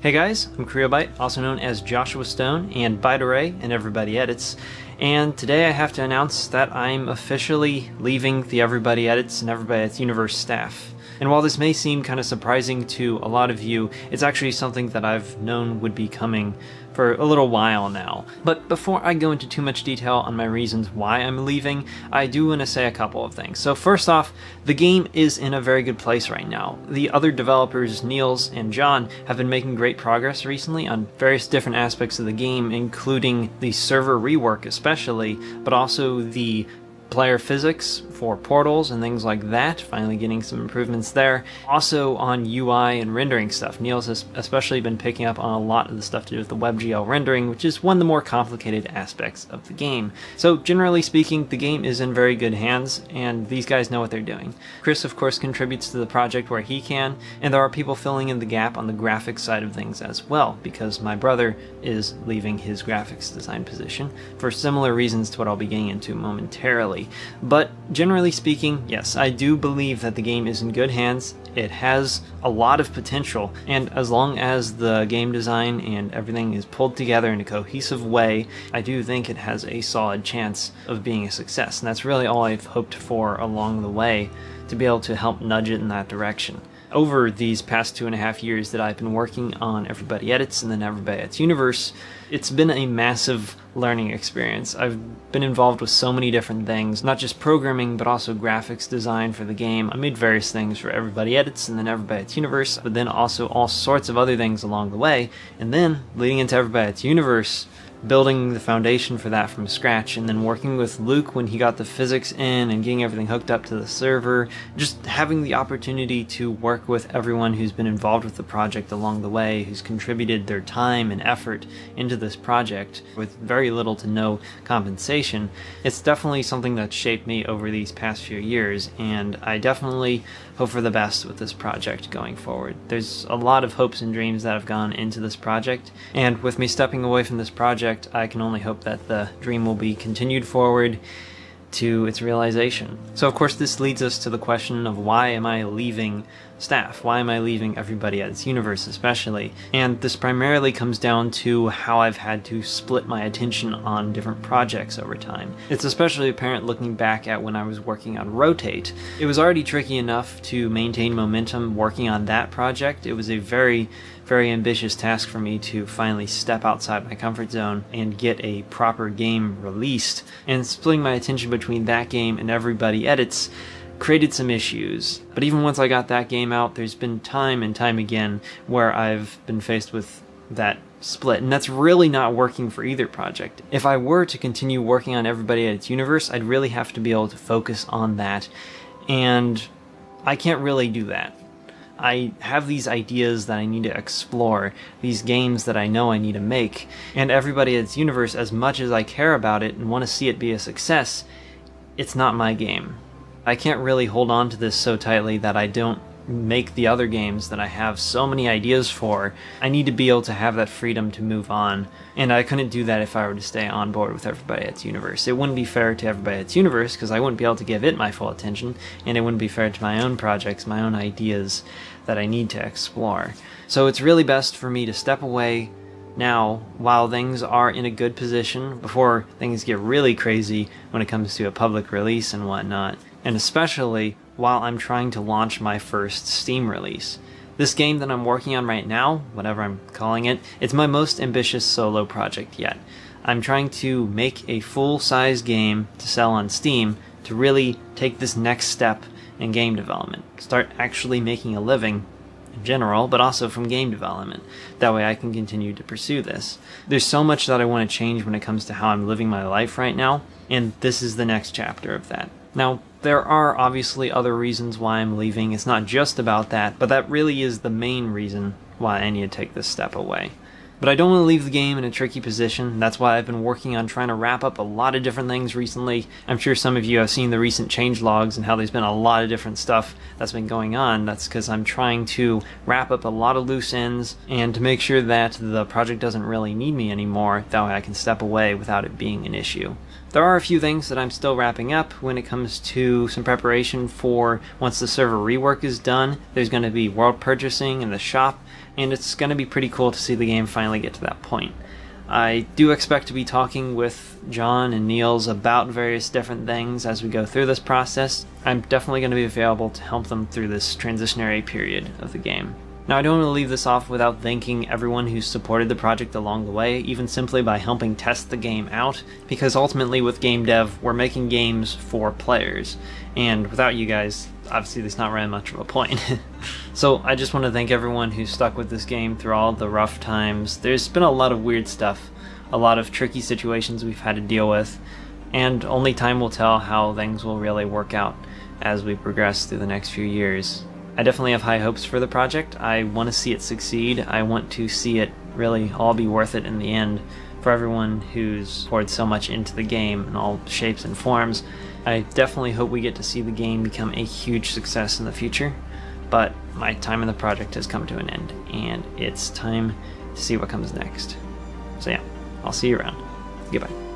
Hey guys, I'm Creobyte, also known as Joshua Stone and ByteArray and Everybody Edits, and today I have to announce that I'm officially leaving the Everybody Edits and Everybody Edits Universe staff. And while this may seem kind of surprising to a lot of you, it's actually something that I've known would be coming for a little while now. But before I go into too much detail on my reasons why I'm leaving, I do want to say a couple of things. So first off, the game is in a very good place right now. The other developers, Niels and John, have been making great progress recently on various different aspects of the game, including the server rework especially, but also the player physics for portals and things like that, finally getting some improvements there. Also on UI and rendering stuff. Niels has especially been picking up on a lot of the stuff to do with the WebGL rendering, which is one of the more complicated aspects of the game. So generally speaking, the game is in very good hands, and these guys know what they're doing. Chris, of course, contributes to the project where he can, and there are people filling in the gap on the graphics side of things as well, because my brother is leaving his graphics design position for similar reasons to what I'll be getting into momentarily. But generally speaking, yes, I do believe that the game is in good hands. It has a lot of potential, and as long as the game design and everything is pulled together in a cohesive way, I do think it has a solid chance of being a success. And that's really all I've hoped for along the way, to be able to help nudge it in that direction. Over these past 2.5 years that I've been working on Everybody Edits and then Everybody Edits Universe, it's been a massive learning experience. I've been involved with so many different things, not just programming, but also graphics design for the game. I made various things for Everybody Edits and then Everybody Edits Universe, but then also all sorts of other things along the way. And then, leading into Everybody Edits Universe, building the foundation for that from scratch, and then working with Luke when he got the physics in and getting everything hooked up to the server, just having the opportunity to work with everyone who's been involved with the project along the way, who's contributed their time and effort into this project with very little to no compensation. It's definitely something that's shaped me over these past few years, and I definitely hope for the best with this project going forward. There's a lot of hopes and dreams that have gone into this project, and with me stepping away from this project, I can only hope that the dream will be continued forward to its realization. So of course this leads us to the question of why am I leaving staff? Why am I leaving Everybody Edits Universe especially? And this primarily comes down to how I've had to split my attention on different projects over time. It's especially apparent looking back at when I was working on Rotate. It was already tricky enough to maintain momentum working on that project. It was a very ambitious task for me to finally step outside my comfort zone and get a proper game released. And splitting my attention between that game and Everybody Edits created some issues. But even once I got that game out, there's been time and time again where I've been faced with that split, and that's really not working for either project. If I were to continue working on Everybody Edits Universe, I'd really have to be able to focus on that, and I can't really do that. I have these ideas that I need to explore, these games that I know I need to make, and Everybody Edits Universe, as much as I care about it and want to see it be a success, it's not my game. I can't really hold on to this so tightly that I don't make the other games that I have so many ideas for. I need to be able to have that freedom to move on, and I couldn't do that if I were to stay on board with Everybody Edits Universe. It wouldn't be fair to Everybody Edits Universe because I wouldn't be able to give it my full attention, and it wouldn't be fair to my own projects, my own ideas that I need to explore. So it's really best for me to step away now while things are in a good position before things get really crazy when it comes to a public release and whatnot, and especially while I'm trying to launch my first Steam release. This game that I'm working on right now, whatever I'm calling it, it's my most ambitious solo project yet. I'm trying to make a full-size game to sell on Steam to really take this next step in game development. Start actually making a living in general, but also from game development. That way I can continue to pursue this. There's so much that I want to change when it comes to how I'm living my life right now, and this is the next chapter of that. Now, there are obviously other reasons why I'm leaving. It's not just about that, but that really is the main reason why I need to take this step away. But I don't want to leave the game in a tricky position. That's why I've been working on trying to wrap up a lot of different things recently. I'm sure some of you have seen the recent changelogs and how there's been a lot of different stuff that's been going on. That's because I'm trying to wrap up a lot of loose ends and to make sure that the project doesn't really need me anymore. That way I can step away without it being an issue. There are a few things that I'm still wrapping up when it comes to some preparation for once the server rework is done. There's going to be world purchasing in the shop. and it's going to be pretty cool to see the game finally get to that point. I do expect to be talking with John and Niels about various different things as we go through this process. I'm definitely going to be available to help them through this transitionary period of the game. Now, I don't want to leave this off without thanking everyone who supported the project along the way, even simply by helping test the game out, because ultimately with game dev, we're making games for players, and without you guys, obviously there's not really much of a point. So I just want to thank everyone who stuck with this game through all the rough times. There's been a lot of weird stuff, a lot of tricky situations we've had to deal with, and only time will tell how things will really work out as we progress through the next few years. I definitely have high hopes for the project. I want to see it succeed. I want to see it really all be worth it in the end for everyone who's poured so much into the game in all shapes and forms. I definitely hope we get to see the game become a huge success in the future, but my time in the project has come to an end, and it's time to see what comes next. So yeah, I'll see you around. Goodbye.